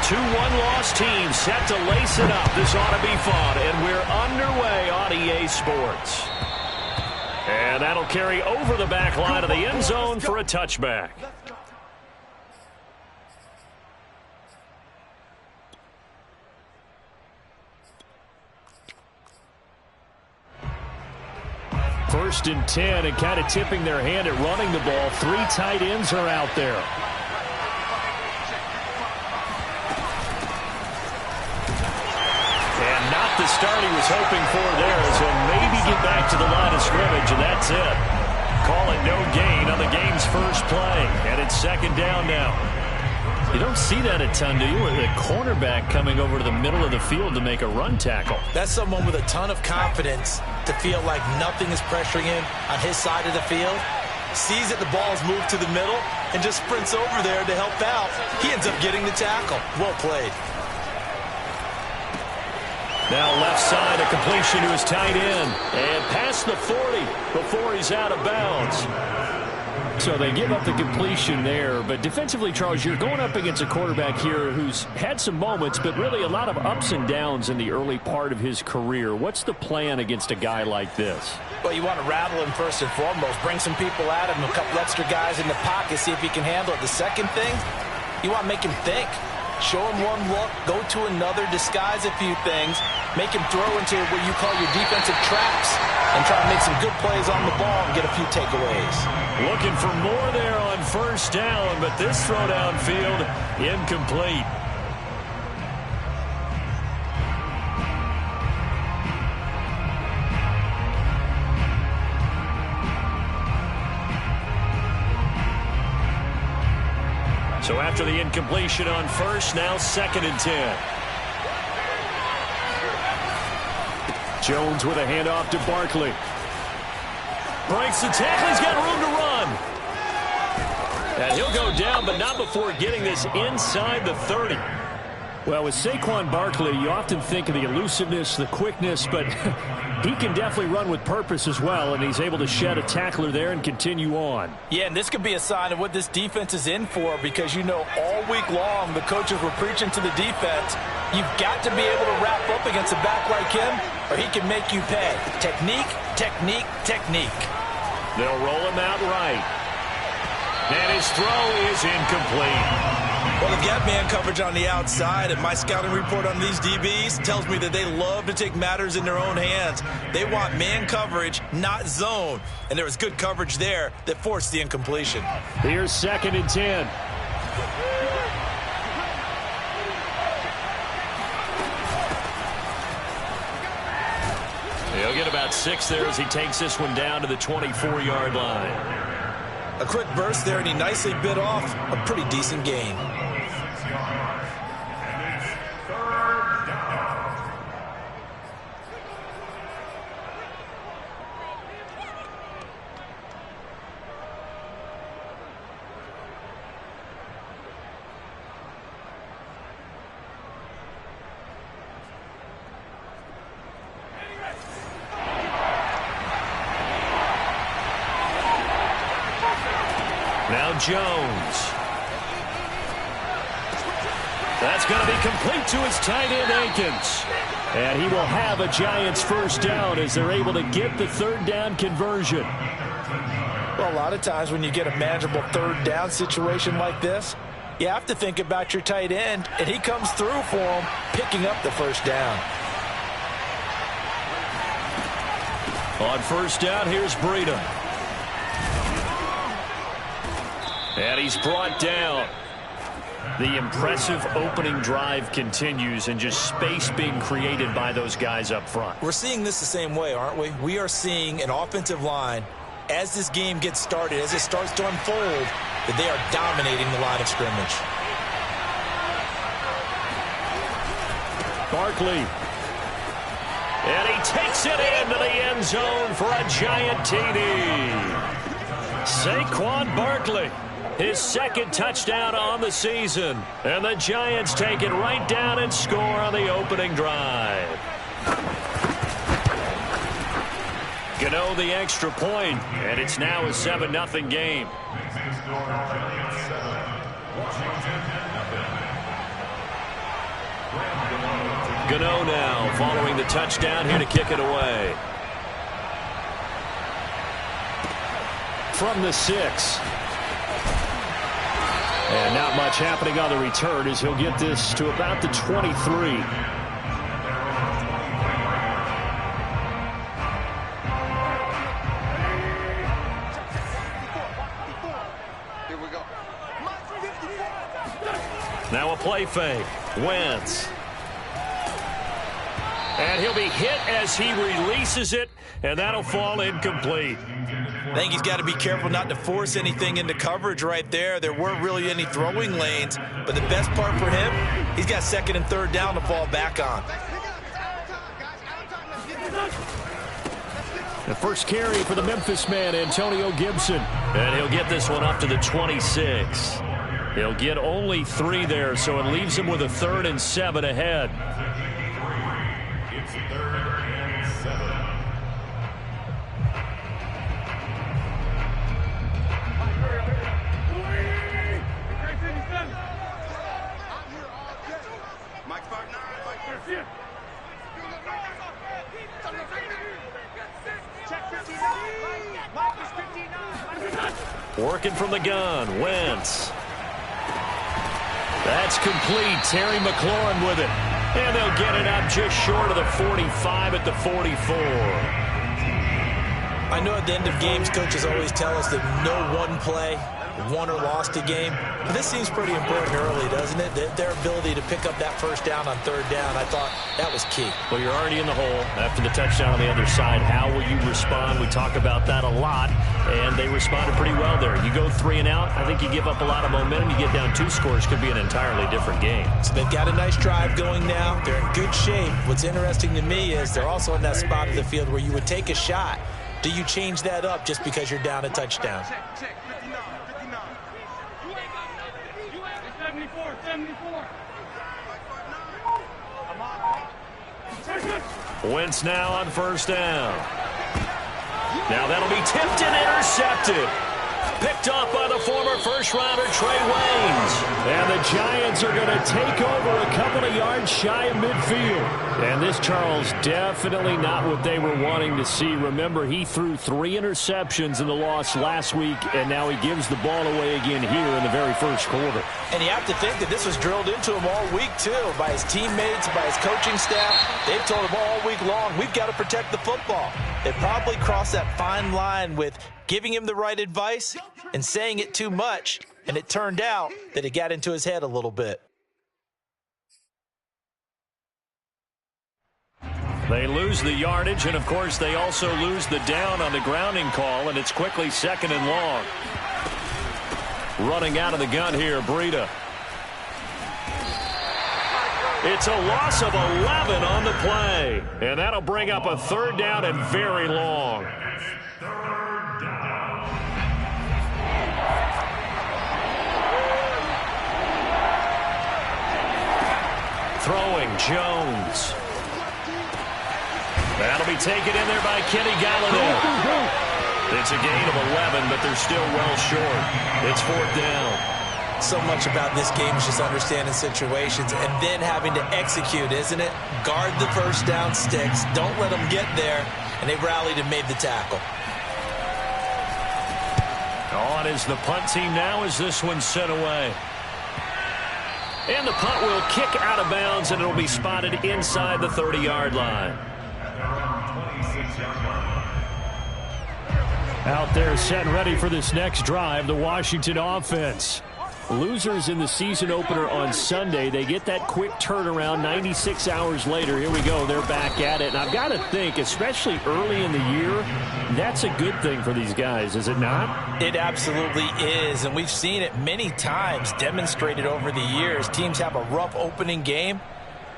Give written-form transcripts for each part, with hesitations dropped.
2-1 loss team set to lace it up. This ought to be fun, and we're underway on EA Sports. And that'll carry over the back line of the end zone for a touchback. First and 10, and kind of tipping their hand at running the ball. 3 tight ends are out there. And not the start he was hoping for there, so maybe get back to the line of scrimmage, and that's it. Call it no gain on the game's first play, and it's second down now. You don't see that a ton, do you? With a cornerback coming over to the middle of the field to make a run tackle. That's someone with a ton of confidence to feel like nothing is pressuring him on his side of the field. Sees that the ball's moved to the middle and just sprints over there to help out. He ends up getting the tackle. Well played. Now left side, a completion to his tight end. And past the 40 before he's out of bounds. So they give up the completion there. But defensively, Charles, you're going up against a quarterback here who's had some moments, but really a lot of ups and downs in the early part of his career. What's the plan against a guy like this? Well, you want to rattle him first and foremost. Bring some people at him, a couple extra guys in the pocket, see if he can handle it. The second thing, you want to make him think. Show him one look, go to another, disguise a few things, make him throw into what you call your defensive traps, and try to make some good plays on the ball and get a few takeaways. Looking for more there on first down, but this throw downfield incomplete. So after the incompletion on first, now second and 10. Jones with a handoff to Barkley. Breaks the tackle. He's got room to run. And he'll go down, but not before getting this inside the 30. Well, with Saquon Barkley, you often think of the elusiveness, the quickness, but he can definitely run with purpose as well, and he's able to shed a tackler there and continue on. Yeah, and this could be a sign of what this defense is in for, because you know all week long the coaches were preaching to the defense, you've got to be able to wrap up against a back like him, or he can make you pay. Technique, technique, technique. They'll roll him out right. And his throw is incomplete. Well, they've got man coverage on the outside, and my scouting report on these DBs tells me that they love to take matters in their own hands. They want man coverage, not zone. And there was good coverage there that forced the incompletion. Here's second and 10. He'll get about 6 there as he takes this one down to the 24-yard line. A quick burst there, and he nicely bit off a pretty decent gain. Now Jones. That's going to be complete to his tight end, Akins. And he will have a Giants first down as they're able to get the third down conversion. Well, a lot of times when you get a manageable third down situation like this, you have to think about your tight end, and he comes through for him, picking up the first down. On first down, here's Breida. And he's brought down. The impressive opening drive continues, and just space being created by those guys up front. We're seeing this the same way, aren't we? We are seeing an offensive line, as this game gets started, as it starts to unfold, that they are dominating the line of scrimmage. Barkley. And he takes it into the end zone for a Giant TD. Saquon Barkley. His second touchdown on the season. And the Giants take it right down and score on the opening drive. Gano the extra point, and it's now a 7-0 game. Gano now following the touchdown here to kick it away. From the 6. And not much happening on the return as he'll get this to about the 23. Now a play fake. Wentz. And he'll be hit as he releases it, and that'll fall incomplete. I think he's got to be careful not to force anything into coverage right there. There weren't really any throwing lanes, but the best part for him, he's got second and third down to fall back on. The first carry for the Memphis man, Antonio Gibson. And he'll get this one up to the 26. He'll get only 3 there, so it leaves him with a 3rd and 7 ahead. It's 3rd and 7. Working from the gun, Wentz. That's complete. Terry McLaurin with it. And they'll get it up just short of the 45 at the 44. I know at the end of games, coaches always tell us that no one play won or lost a game. But this seems pretty important early, doesn't it? Their ability to pick up that first down on third down, I thought that was key. Well, you're already in the hole after the touchdown on the other side. How will you respond? We talk about that a lot, and they responded pretty well there. You go 3 and out, I think you give up a lot of momentum. You get down 2 scores, could be an entirely different game. So they've got a nice drive going now. They're in good shape. What's interesting to me is they're also in that spot of the field where you would take a shot. Do you change that up just because you're down a touchdown? Wentz now on first down. Now that'll be tipped and intercepted. Picked off by the former first-rounder Trey Waynes. And the Giants are going to take over a couple of yards shy of midfield. And this, Charles, definitely not what they were wanting to see. Remember, he threw 3 interceptions in the loss last week, and now he gives the ball away again here in the very first quarter. And you have to think that this was drilled into him all week, too, by his teammates, by his coaching staff. They've told him all week long, we've got to protect the football. They probably crossed that fine line with giving him the right advice and saying it too much, and it turned out that it got into his head a little bit. They lose the yardage, and of course they also lose the down on the grounding call, and it's quickly 2nd and long. Running out of the gun here, Breida. It's a loss of 11 on the play, and that'll bring up a 3rd down and very long. Throwing, Jones. That'll be taken in there by Kenny Galladay. It's a gain of 11, but they're still well short. It's 4th down. So much about this game is just understanding situations and then having to execute, isn't it? Guard the first down sticks. Don't let them get there. And they rallied and made the tackle. On is the punt team now as this one's sent away. And the punt will kick out of bounds, and it'll be spotted inside the 30-yard line. Out there set and ready for this next drive, the Washington offense. Losers in the season opener on Sunday. They get that quick turnaround 96 hours later. Here we go. They're back at it. And I've got to think, especially early in the year, that's a good thing for these guys, is it not? It absolutely is. And we've seen it many times demonstrated over the years. Teams have a rough opening game,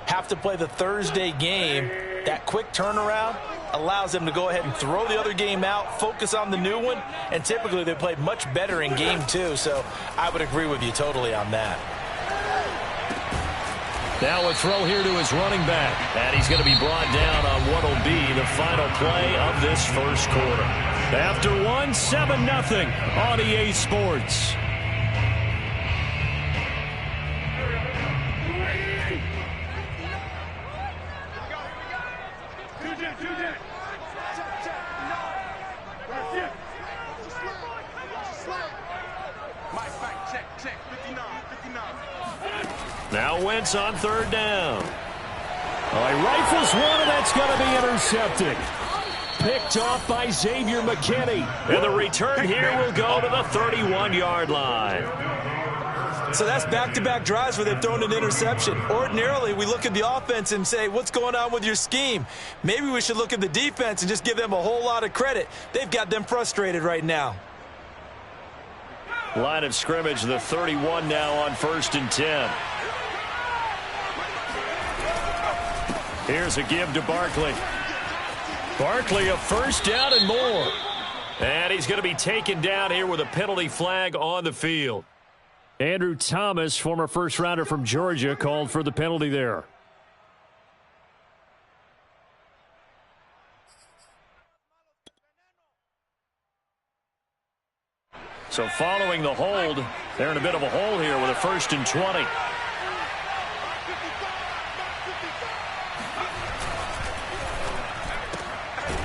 have to play the Thursday game. That quick turnaround allows them to go ahead and throw the other game out, focus on the new one, and typically they play much better in game 2. So I would agree with you totally on that. Now a throw here to his running back, and he's going to be brought down on what will be the final play of this first quarter. After 7-0 on EA Sports. Now Wentz on third down. Oh, he rifles one, and that's going to be intercepted. Picked off by Xavier McKinney. And the return here will go to the 31-yard line. So that's back-to-back drives where they've thrown an interception. Ordinarily, we look at the offense and say, what's going on with your scheme? Maybe we should look at the defense and just give them a whole lot of credit. They've got them frustrated right now. Line of scrimmage, the 31 now on 1st and 10. Here's a give to Barkley. Barkley, a first down and more. And he's going to be taken down here with a penalty flag on the field. Andrew Thomas, former first-rounder from Georgia, called for the penalty there. So following the hold, they're in a bit of a hole here with a 1st and 20.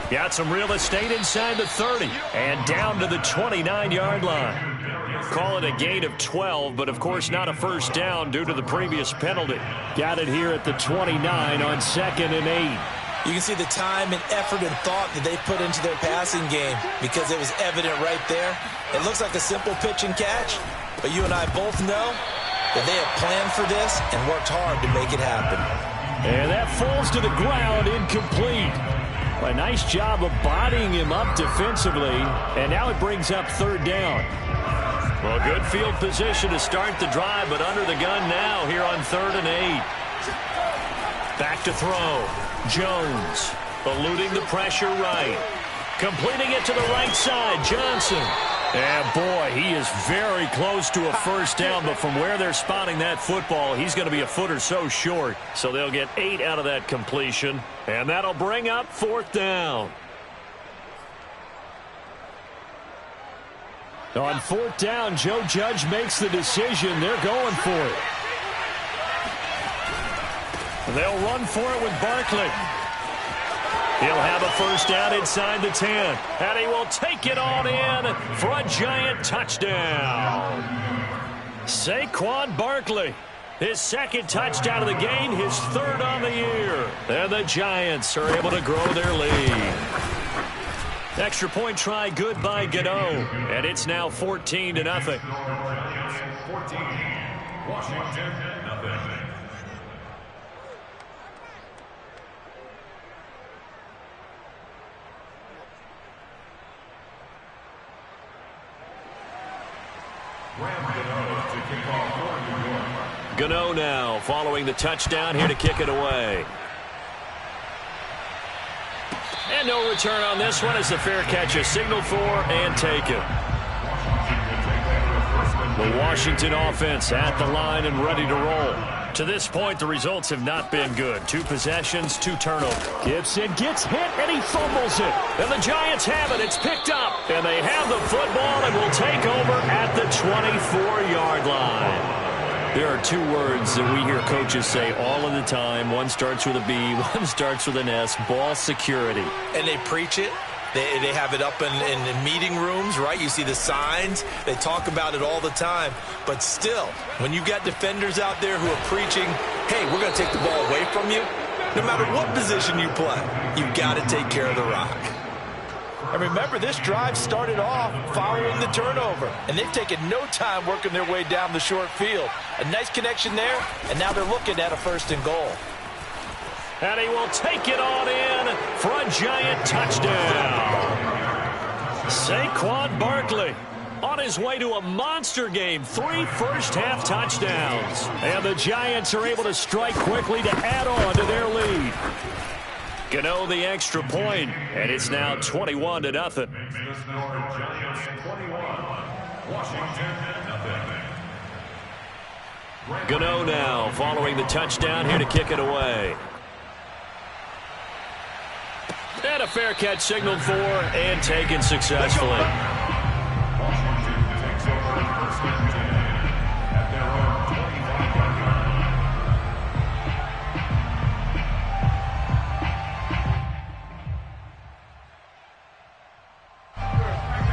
Got some real estate inside the 30 and down to the 29-yard line. Call it a gain of 12, but of course not a first down due to the previous penalty. Got it here at the 29 on 2nd and 8. You can see the time and effort and thought that they put into their passing game because it was evident right there. It looks like a simple pitch and catch, but you and I both know that they have planned for this and worked hard to make it happen. And that falls to the ground, incomplete. A nice job of bodying him up defensively, and now it brings up 3rd down. Well, good field position to start the drive, but under the gun now here on 3rd and 8. Back to throw. Jones eluding the pressure right. Completing it to the right side. Johnson. And boy, he is very close to a first down, but from where they're spotting that football, he's going to be a foot or so short. So they'll get 8 out of that completion, and that'll bring up 4th down. On 4th down, Joe Judge makes the decision. They're going for it. They'll run for it with Barkley. He'll have a first down inside the 10. And he will take it on in for a giant touchdown. Saquon Barkley. His 2nd touchdown of the game, his 3rd on the year. And the Giants are able to grow their lead. Extra point try good by Gano. And it's now 14-0. Washington, nothing. Gano now following the touchdown here to kick it away. And no return on this one as the fair catch is signaled for and taken. The Washington offense at the line and ready to roll. To this point, the results have not been good. 2 possessions, 2 turnovers. Gibson gets hit, and he fumbles it. And the Giants have it. It's picked up. And they have the football and will take over at the 24-yard line. There are 2 words that we hear coaches say all of the time. One starts with a B, one starts with an S. Ball security. And they preach it. They have it up in meeting rooms, right? You see the signs. They talk about it all the time. But still, when you got defenders out there who are preaching, hey, we're going to take the ball away from you, no matter what position you play, you've got to take care of the rock. And remember, this drive started off following the turnover. And they've taken no time working their way down the short field. A nice connection there, and now they're looking at a 1st and goal. And he will take it on in for a giant touchdown. Saquon Barkley on his way to a monster game. 3 first-half touchdowns. And the Giants are able to strike quickly to add on to their lead. Gano the extra point, and it's now 21-0. Gano now following the touchdown here to kick it away. And a fair catch signaled for and taken successfully.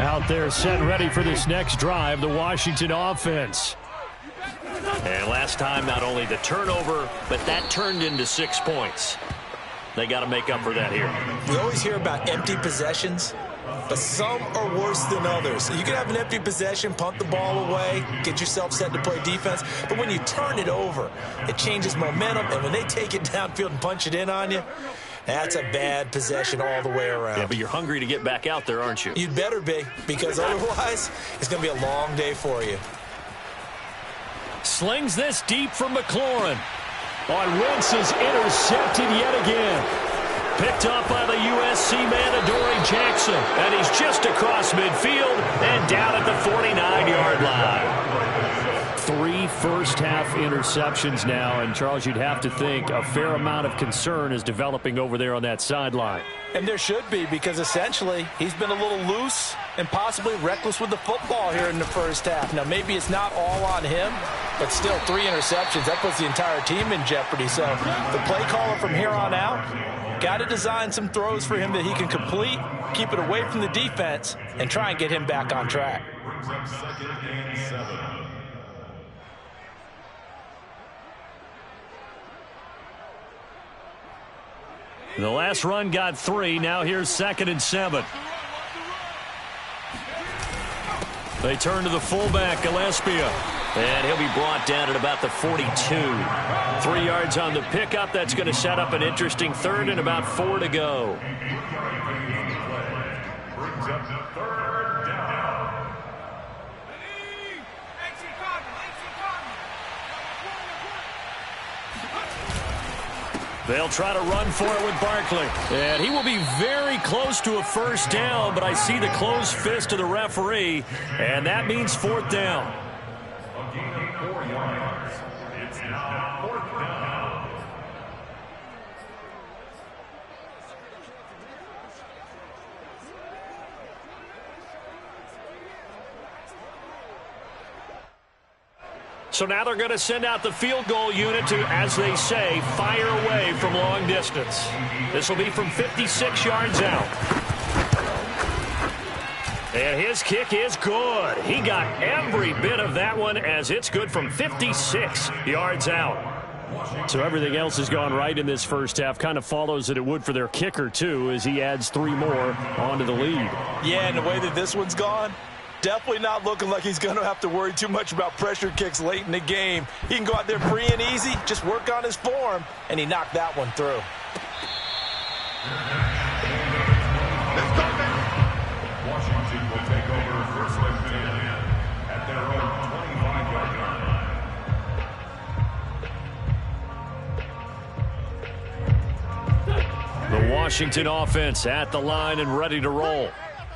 Out there set ready for this next drive, the Washington offense. And last time, not only the turnover, but that turned into 6 points. They got to make up for that here. We always hear about empty possessions, but some are worse than others. You can have an empty possession, punt the ball away, get yourself set to play defense, but when you turn it over, it changes momentum, and when they take it downfield and punch it in on you, that's a bad possession all the way around. Yeah, but you're hungry to get back out there, aren't you? You'd better be, because otherwise it's going to be a long day for you. Slings this deep from McLaurin. On Wentz is intercepted yet again. Picked up by the USC man, Adoree Jackson. And he's just across midfield and down at the 49-yard line. 3 first-half interceptions now, and Charles, you'd have to think a fair amount of concern is developing over there on that sideline. And there should be, because essentially he's been a little loose and possibly reckless with the football here in the first half. Now, maybe it's not all on him, but still 3 interceptions. That puts the entire team in jeopardy. So the play caller from here on out got to design some throws for him that he can complete, keep it away from the defense, and try and get him back on track. Second and 7. The last run got 3. Now here's 2nd and 7. They turn to the fullback, Gillespie. And he'll be brought down at about the 42. 3 yards on the pickup. That's going to set up an interesting 3rd and about 4 to go. Brings up the 3rd down. They'll try to run for it with Barkley. And he will be very close to a first down, but I see the closed fist of the referee, and that means 4th down. A gain of 4 yards. It's now 4th down. So now they're going to send out the field goal unit to, as they say, fire away from long distance. This will be from 56 yards out. And his kick is good. He got every bit of that one, as it's good from 56 yards out. So everything else has gone right in this first half. Kind of follows that it would for their kicker, too, as he adds 3 more onto the lead. Yeah, and the way that this one's gone, definitely not looking like he's going to have to worry too much about pressure kicks late in the game. He can go out there free and easy, just work on his form, and he knocked that one through. Washington will take over first and 10 at their own 25-yard line. The Washington offense at the line and ready to roll.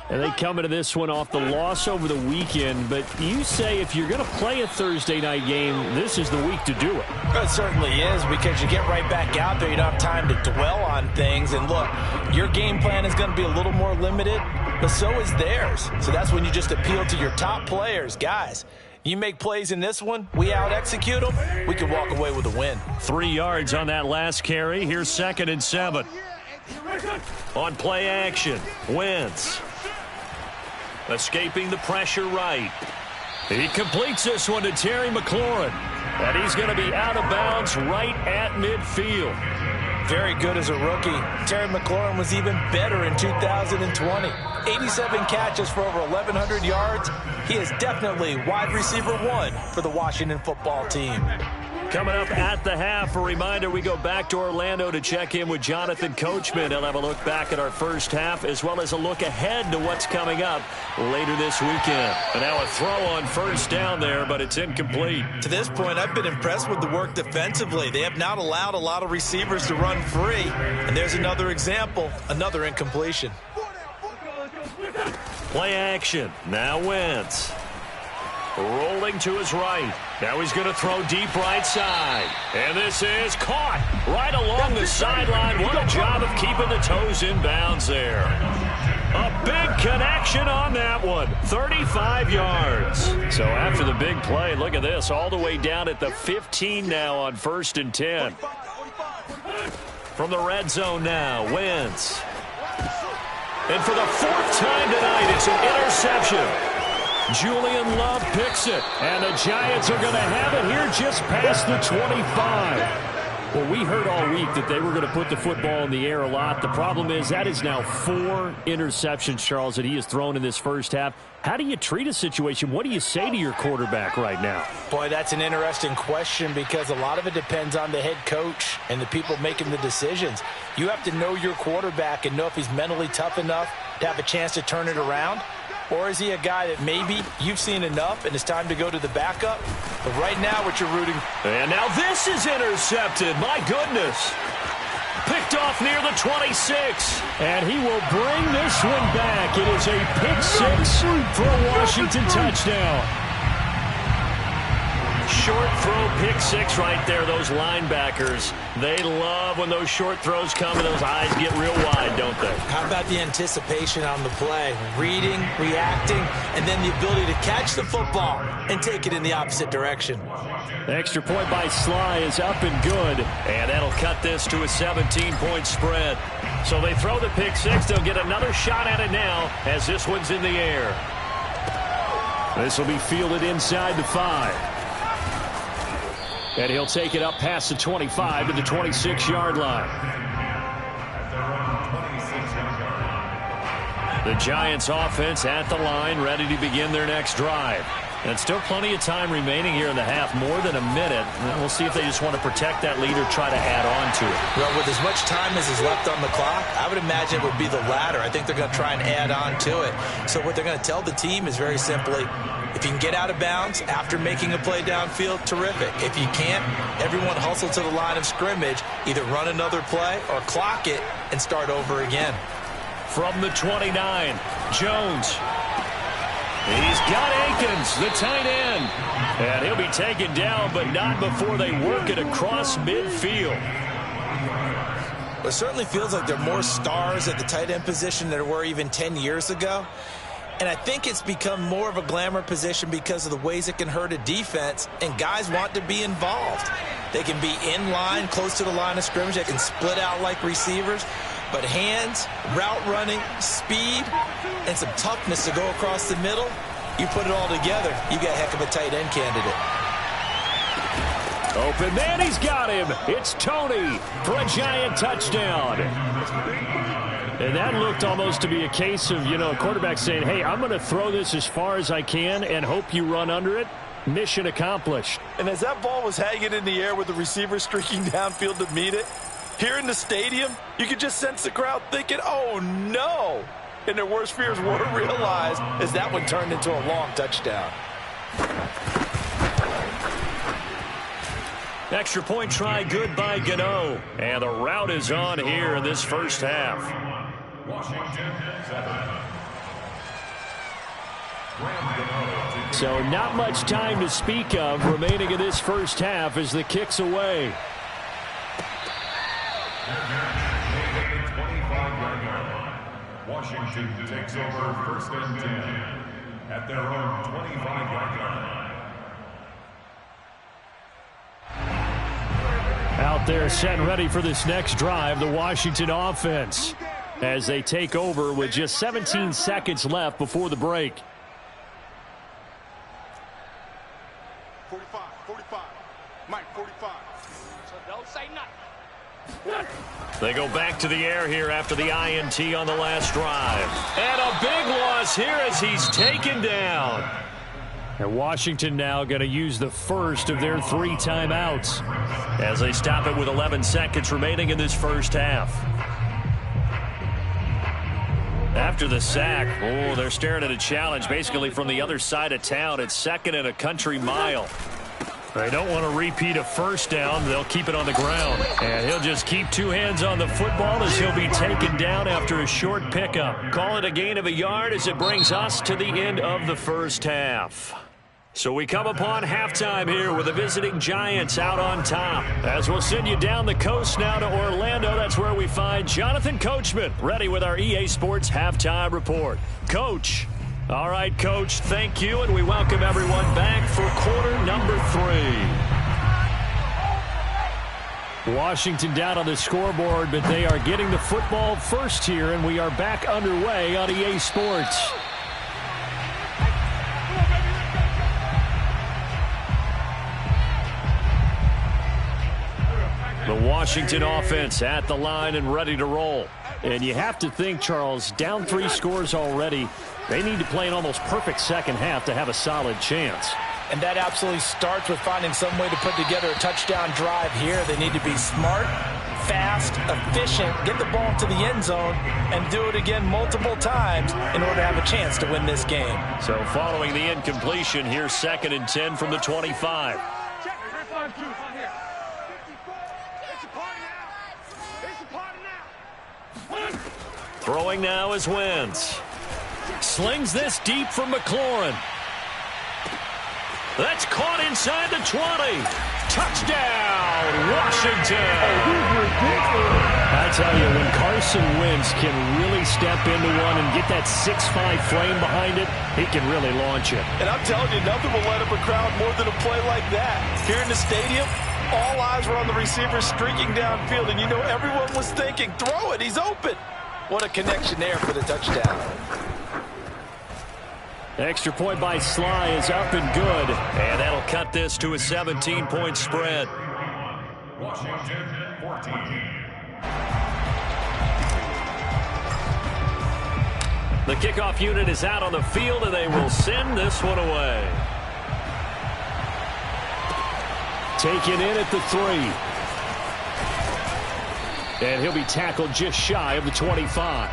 And they come into this one off the loss over the weekend, but you say if you're going to play a Thursday night game, this is the week to do it. It certainly is, because you get right back out there. You don't have time to dwell on things. And look, your game plan is going to be a little more limited, but so is theirs. So that's when you just appeal to your top players. Guys, you make plays in this one, we out-execute them, we can walk away with a win. 3 yards on that last carry. Here's 2nd and 7. On play action, Wentz. Escaping the pressure right. He completes this one to Terry McLaurin. And he's going to be out of bounds right at midfield. Very good as a rookie. Terry McLaurin was even better in 2020. 87 catches for over 1,100 yards. He is definitely wide receiver 1 for the Washington football team. Coming up at the half, a reminder, we go back to Orlando to check in with Jonathan Coachman. He'll have a look back at our first half, as well as a look ahead to what's coming up later this weekend. And now a throw on first down there, but it's incomplete. To this point, I've been impressed with the work defensively. They have not allowed a lot of receivers to run free. And there's another example, another incompletion. Play action. Now Wentz. Rolling to his right. Now he's going to throw deep right side. And this is caught right along the sideline. What a job of keeping the toes in bounds there. A big connection on that one. 35 yards. So after the big play, look at this. All the way down at the 15 now on 1st and 10. From the red zone now, Wentz. And for the 4th time tonight, it's an interception. Julian Love picks it, and the Giants are going to have it here just past the 25. Well, we heard all week that they were going to put the football in the air a lot. The problem is that is now 4 interceptions, Charles, that he has thrown in this first half. How do you treat a situation? What do you say to your quarterback right now? Boy, that's an interesting question because a lot of it depends on the head coach and the people making the decisions. You have to know your quarterback and know if he's mentally tough enough to have a chance to turn it around. Or is he a guy that maybe you've seen enough and it's time to go to the backup? But right now, what you're rooting. And now this is intercepted. My goodness. Picked off near the 26. And he will bring this one back. It is a pick 6 for a Washington touchdown. Short throw, pick 6 right there. Those linebackers, they love when those short throws come and those eyes get real wide, don't they? How about the anticipation on the play? Reading, reacting, and then the ability to catch the football and take it in the opposite direction. Extra point by Sly is up and good. And that'll cut this to a 17-point spread. So they throw the pick 6. They'll get another shot at it now as this one's in the air. This will be fielded inside the 5. And he'll take it up past the 25 to the 26-yard line. The Giants offense at the line, ready to begin their next drive. And still plenty of time remaining here in the half, more than a minute. And we'll see if they just want to protect that lead or try to add on to it. Well, with as much time as is left on the clock, I would imagine it would be the latter. I think they're going to try and add on to it. So what they're going to tell the team is very simply, if you can get out of bounds after making a play downfield, terrific. If you can't, everyone hustle to the line of scrimmage, either run another play or clock it and start over again. From the 29, Jones. He's got Akins, the tight end. And he'll be taken down, but not before they work it across midfield. Well, it certainly feels like there are more stars at the tight end position than there were even 10 years ago. And I think it's become more of a glamour position because of the ways it can hurt a defense, and guys want to be involved. They can be in line, close to the line of scrimmage. They can split out like receivers. But hands, route running, speed, and some toughness to go across the middle, you put it all together, you got a heck of a tight end candidate. Open man, he's got him. It's Tony for a Giant touchdown. And that looked almost to be a case of, a quarterback saying, hey, I'm going to throw this as far as I can and hope you run under it. Mission accomplished. And as that ball was hanging in the air with the receiver streaking downfield to meet it, here in the stadium, you could just sense the crowd thinking, oh, no. And their worst fears were realized as that one turned into a long touchdown. Extra point try good by Gano. And the route is on here in this first half. So not much time to speak of remaining in this first half as the kick's away. Washington takes over first and 10 at their own 25-yard line. Out there set and ready for this next drive, the Washington offense, as they take over with just 17 seconds left before the break. 45, Mike, 45. So don't say nothing. They go back to the air here after the INT on the last drive. And a big loss here as he's taken down. And Washington now going to use the first of their 3 timeouts as they stop it with 11 seconds remaining in this first half. After the sack, they're staring at a challenge basically from the other side of town. It's 2nd and a country mile. They don't want to repeat a first down. They'll keep it on the ground. And he'll just keep 2 hands on the football as he'll be taken down after a short pickup. Call it a gain of a yard as it brings us to the end of the first half. So we come upon halftime here with the visiting Giants out on top. As we'll send you down the coast now to Orlando, that's where we find Jonathan Coachman ready with our EA Sports Halftime Report. Coach. All right, Coach, thank you, and we welcome everyone back for quarter number 3. Washington down on the scoreboard, but they are getting the football first here, and we are back underway on EA Sports. Washington offense at the line and ready to roll. And you have to think, Charles, down 3 scores already. They need to play an almost perfect second half to have a solid chance. And that absolutely starts with finding some way to put together a touchdown drive here. They need to be smart, fast, efficient, get the ball into the end zone, and do it again multiple times in order to have a chance to win this game. So following the incompletion, here's 2nd and 10 from the 25. Throwing now is Wentz. Slings this deep from McLaurin. That's caught inside the 20. Touchdown, Washington. I tell you, when Carson Wentz can really step into one and get that 6'5" frame behind it, he can really launch it. And I'm telling you, nothing will light up a crowd more than a play like that. Here in the stadium, all eyes were on the receiver streaking downfield, and you know everyone was thinking, throw it, he's open. What a connection there for the touchdown. Extra point by Sly is up and good. And that'll cut this to a 17-point spread. Washington 14. The kickoff unit is out on the field, and they will send this one away. Taken in at the 3. And he'll be tackled just shy of the 25.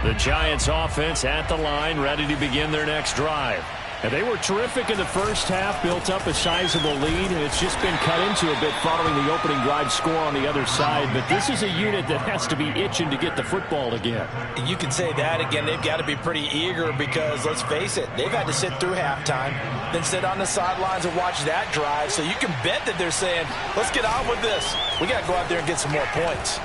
The Giants offense at the line, ready to begin their next drive. And they were terrific in the first half, built up a sizable lead, and it's just been cut into a bit following the opening drive score on the other side. But this is a unit that has to be itching to get the football again. You can say that again. They've got to be pretty eager because, let's face it, they've had to sit through halftime, then sit on the sidelines and watch that drive. So you can bet that they're saying, let's get on with this. We got to go out there and get some more points.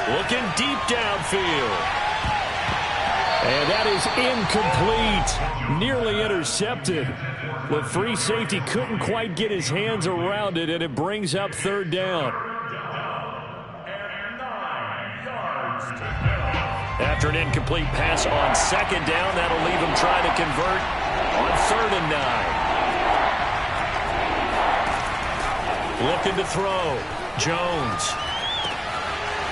Looking deep downfield. And that is incomplete. Nearly intercepted. The free safety couldn't quite get his hands around it, and it brings up 3rd down. After an incomplete pass on 2nd down, that'll leave him trying to convert on 3rd and 9. Looking to throw. Jones.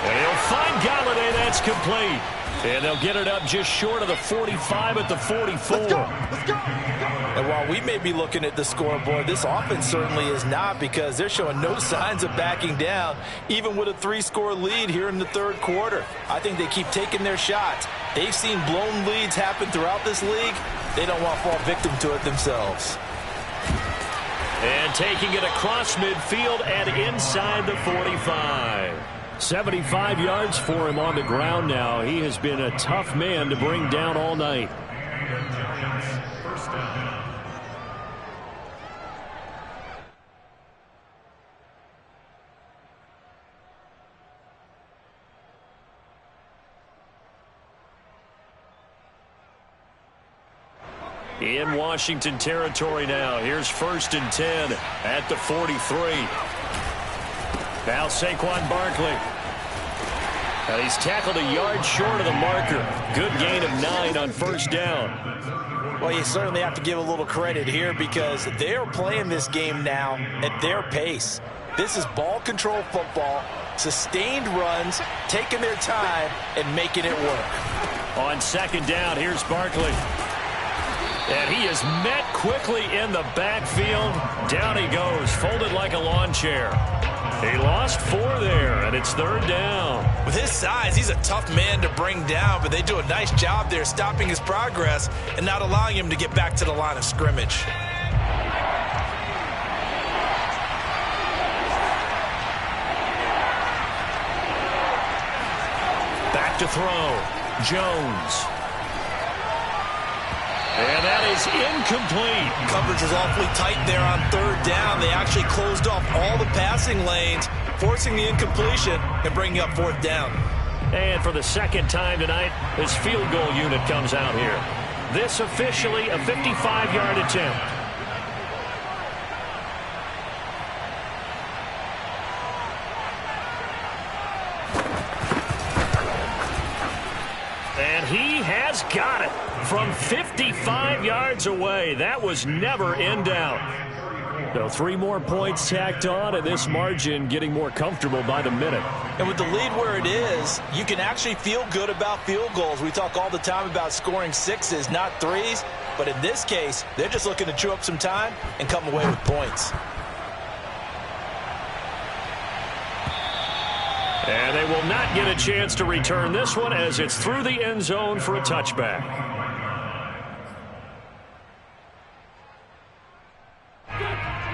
And he'll find Galladay. That's complete. And they'll get it up just short of the 45 at the 44. Let's go. And while we may be looking at the scoreboard, this offense certainly is not, because they're showing no signs of backing down, even with a 3-score lead here in the 3rd quarter. I think they keep taking their shots. They've seen blown leads happen throughout this league. They don't want to fall victim to it themselves. And taking it across midfield and inside the 45. 75 yards for him on the ground now. He has been a tough man to bring down all night. In Washington territory now. Here's 1st and 10 at the 43. Now Saquon Barkley. Now he's tackled a yard short of the marker. Good gain of 9 on 1st down. Well, you certainly have to give a little credit here because they're playing this game now at their pace. This is ball control football, sustained runs, taking their time, and making it work. On 2nd down, here's Barkley. And he is met quickly in the backfield. Down he goes, folded like a lawn chair. He lost 4 there, and it's 3rd down. With his size, he's a tough man to bring down, but they do a nice job there stopping his progress and not allowing him to get back to the line of scrimmage. Back to throw. Jones. And that is incomplete. Coverage was awfully tight there on 3rd down. They actually closed off all the passing lanes, forcing the incompletion and bringing up 4th down. And for the 2nd time tonight, this field goal unit comes out here. This officially a 55-yard attempt. he has got it from 55 yards away. That was never in doubt. So 3 more points tacked on, and this margin getting more comfortable by the minute. And with the lead where it is, you can actually feel good about field goals. We talk all the time about scoring 6s, not 3s. But in this case, they're just looking to chew up some time and come away with points. And they will not get a chance to return this one as it's through the end zone for a touchback.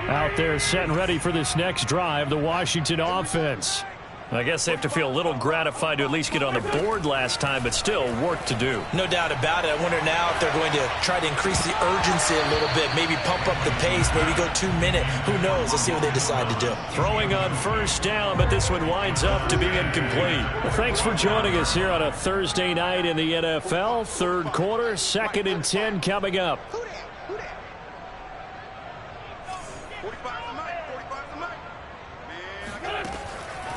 Out there set and ready for this next drive, the Washington offense. I guess they have to feel a little gratified to at least get on the board last time, but still work to do. No doubt about it. I wonder now if they're going to try to increase the urgency a little bit, maybe pump up the pace, maybe go 2-minute. Who knows? Let's see what they decide to do. Throwing on first down, but this one winds up to be incomplete. Well, thanks for joining us here on a Thursday night in the NFL. Third quarter, 2nd and 10 coming up.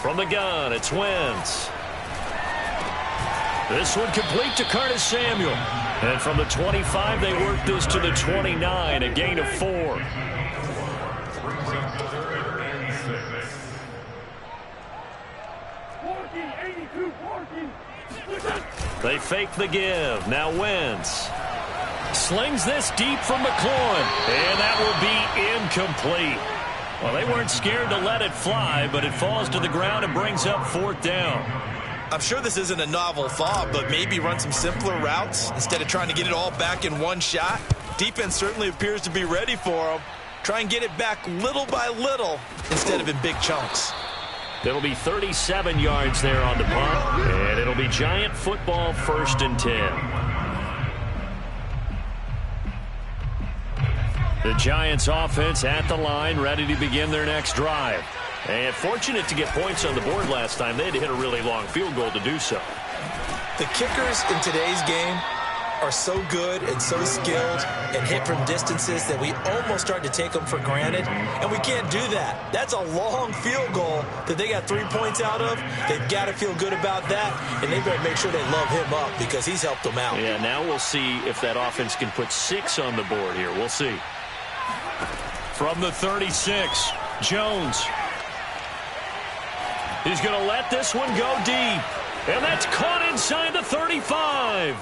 From the gun, it's Wentz. This one complete to Curtis Samuel. And from the 25, they work this to the 29, a gain of 4. They fake the give. Now Wentz slings this deep from McLaurin. And that will be incomplete. Well, they weren't scared to let it fly, but it falls to the ground and brings up 4th down. I'm sure this isn't a novel thought, but maybe run some simpler routes instead of trying to get it all back in one shot. Defense certainly appears to be ready for them. Try and get it back little by little instead of in big chunks. It'll be 37 yards there on the punt, and it'll be Giant football 1st and 10. The Giants offense at the line, ready to begin their next drive. And fortunate to get points on the board last time. They had to hit a really long field goal to do so. The kickers in today's game are so good and so skilled and hit from distances that we almost start to take them for granted. And we can't do that. That's a long field goal that they got 3 points out of. They've got to feel good about that. And they better make sure they love him up because he's helped them out. Yeah, now we'll see if that offense can put 6 on the board here. We'll see. From the 36, Jones. He's going to let this one go deep. And that's caught inside the 35.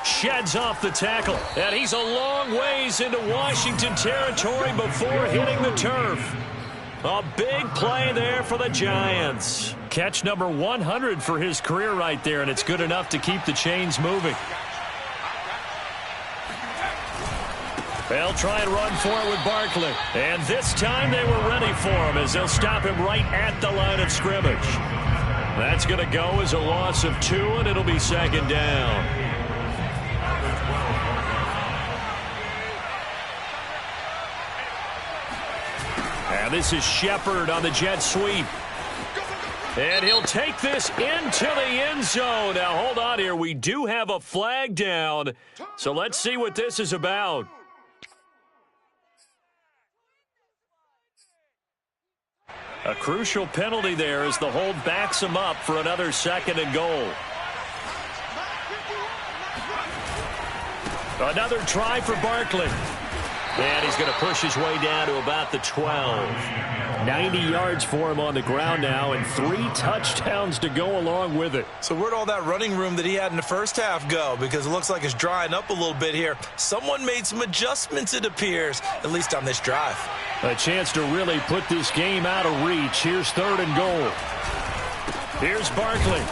Sheds off the tackle. And he's a long ways into Washington territory before hitting the turf. A big play there for the Giants. Catch number 100 for his career right there, and it's good enough to keep the chains moving. They'll try and run for it with Barkley. And this time they were ready for him as they'll stop him right at the line of scrimmage. That's going to go as a loss of 2, and it'll be 2nd down. And this is Shepard on the jet sweep. And he'll take this into the end zone. Now, hold on here. We do have a flag down. So let's see what this is about. A crucial penalty there as the hold backs him up for another 2nd and goal. Another try for Barkley. And he's going to push his way down to about the 12. 90 yards for him on the ground now and 3 touchdowns to go along with it. So where'd all that running room that he had in the first half go? Because it looks like it's drying up a little bit here. Someone made some adjustments, it appears, at least on this drive. A chance to really put this game out of reach. Here's 3rd and goal. Here's Barkley.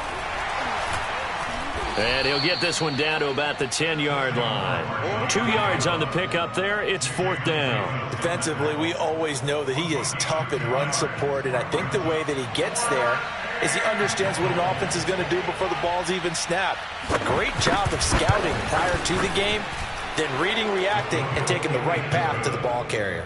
And he'll get this one down to about the 10-yard line. 2 yards on the pickup there. It's 4th down. Defensively, we always know that he is tough in run support, and I think the way that he gets there is he understands what an offense is going to do before the ball's even snapped. A great job of scouting prior to the game, then reading, reacting, and taking the right path to the ball carrier.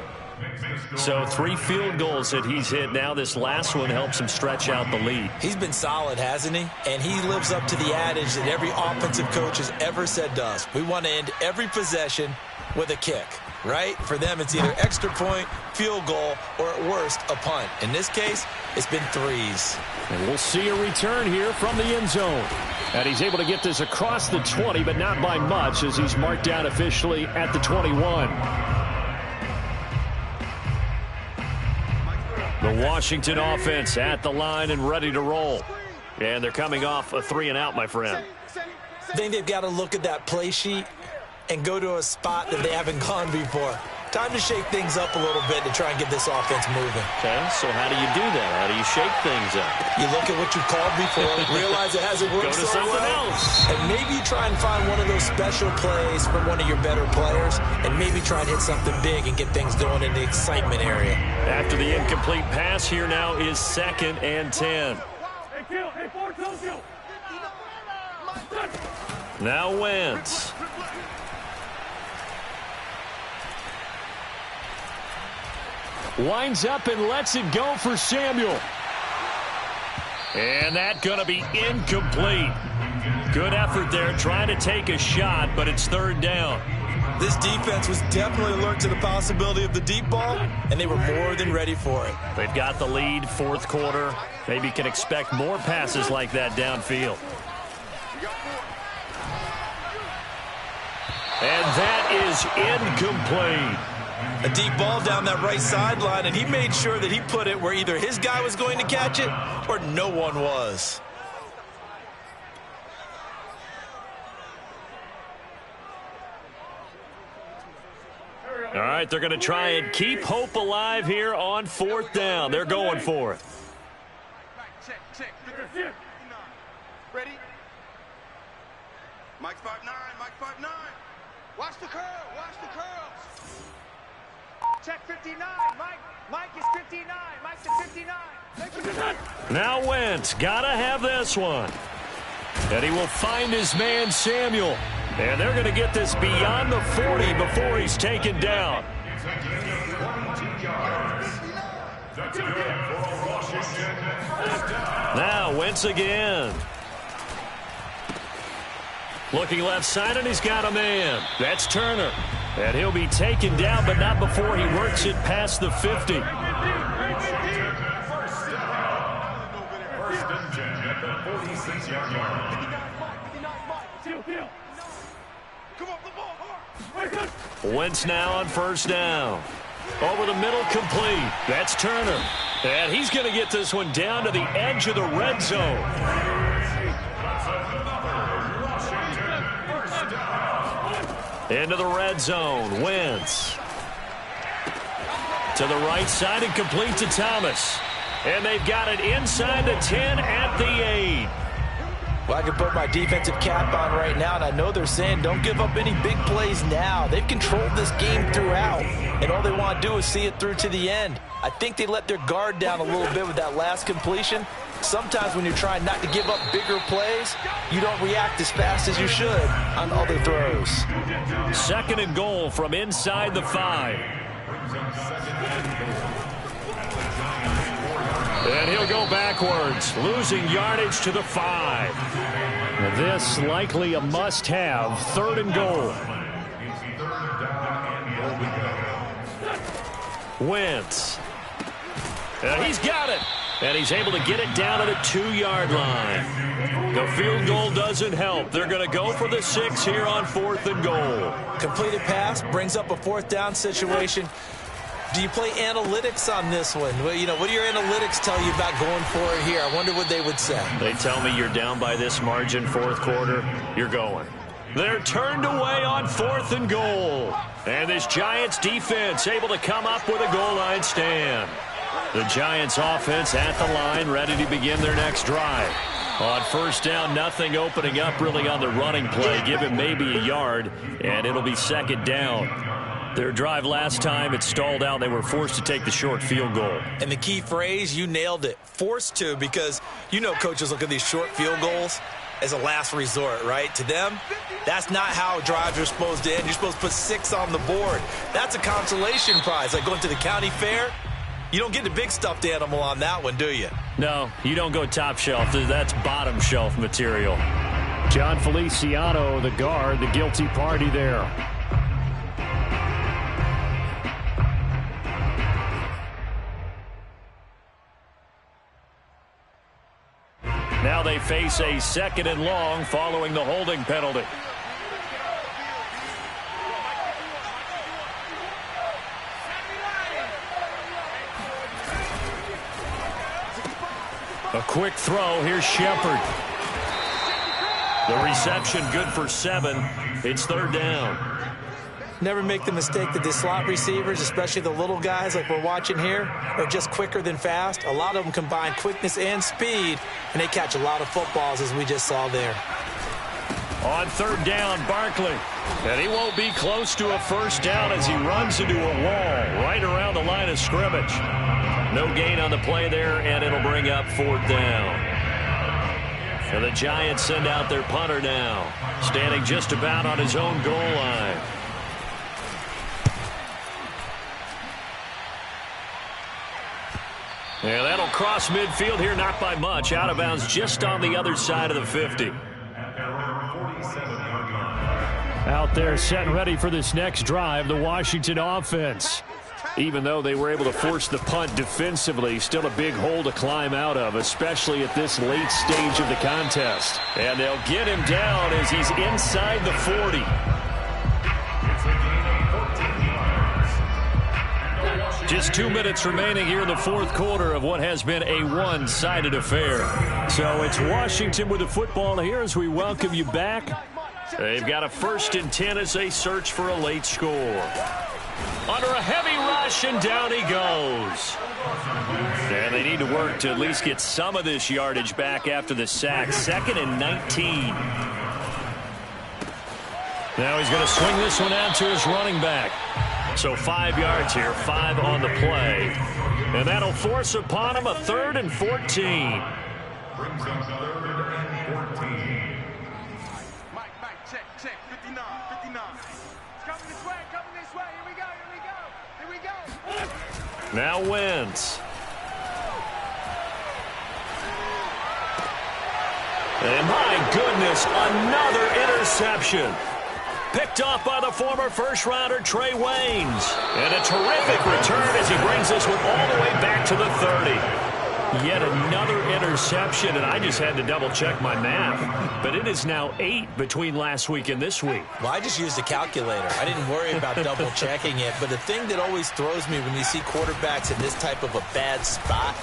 So 3 field goals that he's hit now. This last one helps him stretch out the lead. He's been solid, hasn't he? And he lives up to the adage that every offensive coach has ever said to us. We want to end every possession with a kick. right? For them, it's either extra point, field goal, or at worst, a punt. In this case, it's been threes. And we'll see a return here from the end zone. And he's able to get this across the 20, but not by much as he's marked down officially at the 21. The Washington offense at the line and ready to roll. And they're coming off a 3-and-out, my friend. I think they've got to look at that play sheet and go to a spot that they haven't gone before. Time to shake things up a little bit to try and get this offense moving. Okay, so how do you do that? How do you shake things up? You look at what you've called before, realize it hasn't worked Go to so something well, else. and maybe try and find one of those special plays from one of your better players, and maybe try and hit something big and get things going in the excitement area. After the incomplete pass, here now is 2nd and 10. Now Wentz. Winds up and lets it go for Samuel. And that's going to be incomplete. Good effort there trying to take a shot, but it's 3rd down. This defense was definitely alert to the possibility of the deep ball, and they were more than ready for it. They've got the lead, 4th quarter. Maybe can expect more passes like that downfield. And that is incomplete. A deep ball down that right sideline, and he made sure that he put it where either his guy was going to catch it or no one was. All right, they're going to try and keep hope alive here on 4th down. They're going for it. Check. Ready? Mike's 5'9", Mike's 5'9". Watch the curl, watch the curls. Check 59, Mike is 59, Mike's at 59. Now Wentz, gotta have this one. And he will find his man Samuel. And they're going to get this beyond the 40 before he's taken down. Now Wentz again. Looking left side, and he's got a man. That's Turner. And he'll be taken down, but not before he works it past the 50. First and 10 at the 46-yard line. Come on, the ball hard. Wentz now on 1st down. Over the middle, complete. That's Turner. And he's going to get this one down to the edge of the red zone. Into the red zone. Wentz. To the right side and complete to Thomas. And they've got it inside the 10 at the 8. Well, I can put my defensive cap on right now, and I know they're saying don't give up any big plays now. They've controlled this game throughout, and all they want to do is see it through to the end. I think they let their guard down a little bit with that last completion. Sometimes when you're trying not to give up bigger plays, you don't react as fast as you should on other throws. 2nd and goal from inside the 5. And he'll go backwards, losing yardage to the 5. This likely a must-have, 3rd and goal. Wentz. And he's got it. And he's able to get it down to the 2-yard line. The field goal doesn't help. They're going to go for the 6 here on 4th and goal. Completed pass brings up a 4th down situation. Do you play analytics on this one? Well, you know, what do your analytics tell you about going for it here? I wonder what they would say. They tell me you're down by this margin, 4th quarter, you're going. They're turned away on 4th and goal. And this Giants defense able to come up with a goal line stand. The Giants offense at the line, ready to begin their next drive. On 1st down, nothing opening up really on the running play. Give him maybe a yard, and it'll be 2nd down. Their drive last time, it stalled out. They were forced to take the short field goal. And the key phrase, you nailed it, forced to, because you know coaches look at these short field goals as a last resort, right? To them, that's not how drives are supposed to end. You're supposed to put 6 on the board. That's a consolation prize, like going to the county fair. You don't get the big stuffed animal on that one, do you? No, you don't go top shelf. That's bottom shelf material. John Feliciano, the guard, the guilty party there. they face a 2nd and long following the holding penalty. A quick throw. Here's Shepard. The reception good for 7. It's 3rd down. Never make the mistake that the slot receivers, especially the little guys like we're watching here, are just quicker than fast. A lot of them combine quickness and speed, and they catch a lot of footballs, as we just saw there. On 3rd down, Barkley. And he won't be close to a 1st down as he runs into a wall right around the line of scrimmage. No gain on the play there, and it'll bring up 4th down. And the Giants send out their punter now, standing just about on his own goal line. Yeah, that'll cross midfield here, not by much. Out of bounds just on the other side of the 50. Out there set and ready for this next drive, the Washington offense. Even though they were able to force the punt defensively, still a big hole to climb out of, especially at this late stage of the contest. And they'll get him down as he's inside the 40. Just 2 minutes remaining here in the 4th quarter of what has been a one-sided affair. So it's Washington with the football here as we welcome you back. They've got a 1st and 10 as they search for a late score. Under a heavy rush, and down he goes. And they need to work to at least get some of this yardage back after the sack. 2nd and 19. Now he's going to swing this one out to his running back. So 5 yards here, 5 on the play. And that'll force upon him a 3rd and 14. Brings up 3rd and 14. Mike, check, 59. It's coming this way, Here we go. Now Wentz. And my goodness, another interception. Picked off by the former first-rounder Trey Waynes. And a terrific return as he brings this one all the way back to the 30. Yet another interception, and I just had to double-check my math. But it is now 8 between last week and this week. Well, I just used a calculator. I didn't worry about double-checking it. But the thing that always throws me when you see quarterbacks in this type of a bad spot,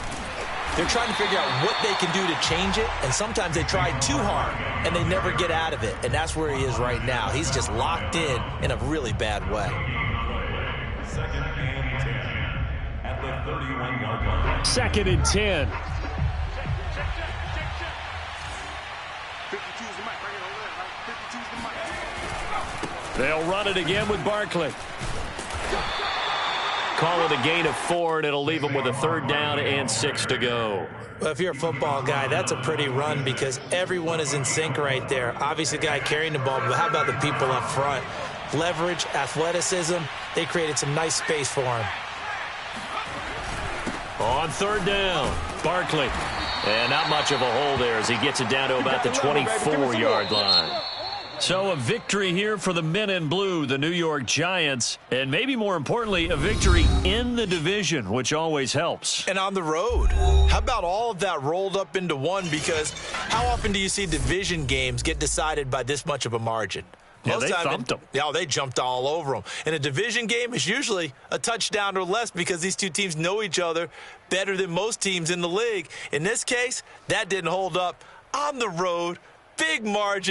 they're trying to figure out what they can do to change it, and sometimes they try too hard, and they never get out of it. And that's where he is right now. He's just locked in a really bad way. 2nd and 10 at the 31-yard line. 2nd and 10. 52's the mic, right here on the left, right? 52's the mic. They'll run it again with Barkley. Call it a gain of 4, and it'll leave them with a 3rd down and 6 to go. Well, if you're a football guy, that's a pretty run because everyone is in sync right there. Obviously, the guy carrying the ball, but how about the people up front? Leverage, athleticism, they created some nice space for him. On 3rd down, Barkley. And not much of a hole there as he gets it down to about the 24-yard line. So a victory here for the men in blue, the New York Giants, and maybe more importantly, a victory in the division, which always helps. And on the road. How about all of that rolled up into one? Because how often do you see division games get decided by this much of a margin? Yeah, they thumped them. Yeah, they jumped all over them. And a division game is usually a touchdown or less because these two teams know each other better than most teams in the league. In this case, that didn't hold up. On the road, big margin.